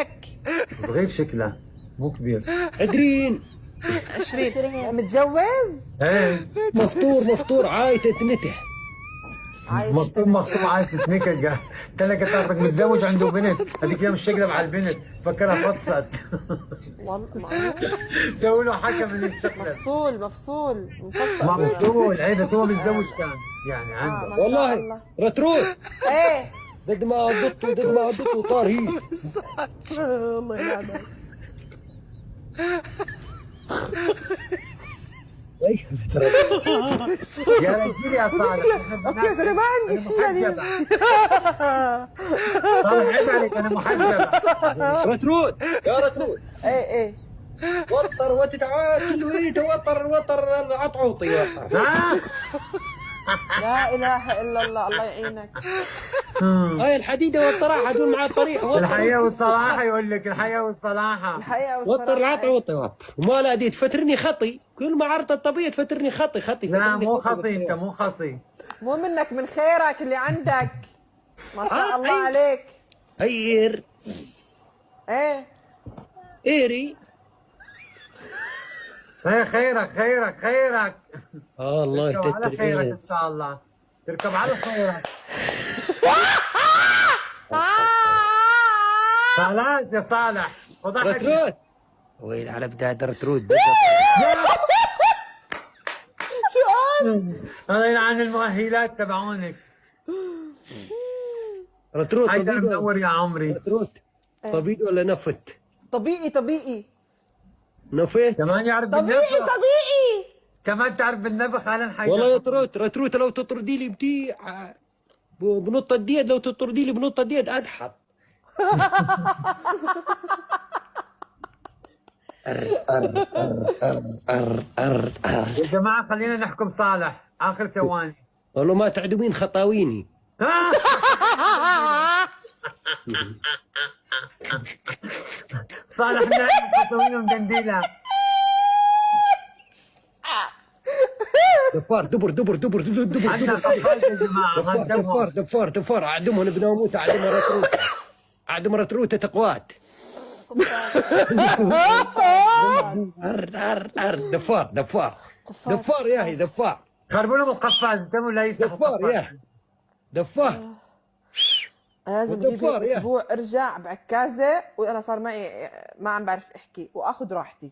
عمرك؟ صغير شكله مو كبير. 20. 20. متجوز؟ ايه مفطور عايته نته. مخطوب عايز تتنكد. تلاقي طرفك متزوج عنده بنت، هذيك يوم الشقلب على البنت فكرها فطست. والله سووا له حكم من الشقلب. مفصول مفصل. مفصول ايه، بس هو متزوج كان يعني عنده. ما شاء والله الله. رتروت ايه ضد ما قضته طار هي. الله يلعنك. يا رجل يا صالح. اوكي انا ما عندي شيء يعني. صالح عيب عليك، انا محجبه. رتروت يا رتروت ايه وطر وتتعاد كله ايه توتر عطعوطي وطر. لا اله الا الله، الله يعينك. هاي الحديده والطراحه هدول مع الطريح. الحقيقه والصراحه يقول لك، الحقيقه والصراحه. الحقيقه والصراحه وطر العطعوطي وطر وما لا دي تفترني خطي، كل ما عرضت الطبيعه تفترني خطي لا مو خطي، انت مو خطي. مو منك، من خيرك اللي عندك. ما شاء الله أي. عليك. هي ايه ايري. خيرك. الله تركب على خيرك يستر. ان شاء الله، تركب على خيرك. خلاص يا صالح وضحك. رتروت وين على بداية رتروت. الله يلعن المؤهلات تبعونك. رتروت حيدر طبيب منور يا عمري. رتروت طبيب ولا نفت؟ طبيعي نفت كمان يعرف بالنفخ. طبيعي. كمان تعرف بالنفخ. اهلا حيدر. والله يا رتروت لو تطردي لي بتي بنط الديد، لو تطردي لي بنط الديد اضحك. يا جماعه خلينا نحكم صالح اخر ثواني. والله ما تعدمين خطاويني. صالح نايم خطوينه مقنديله. دفار دبر عندنا خفايف يا جماعه. دفار اعدمهم بناموت، اعدم رتروت تقوات. دفار يا هي دفار. خربوا لهم القفاز انتم لا يفتحوا دفار يا دفار. لازم اجيب والدفار هيك يا. اسبوع ارجع بعكازه وانا صار معي ما عم بعرف احكي واخذ راحتي.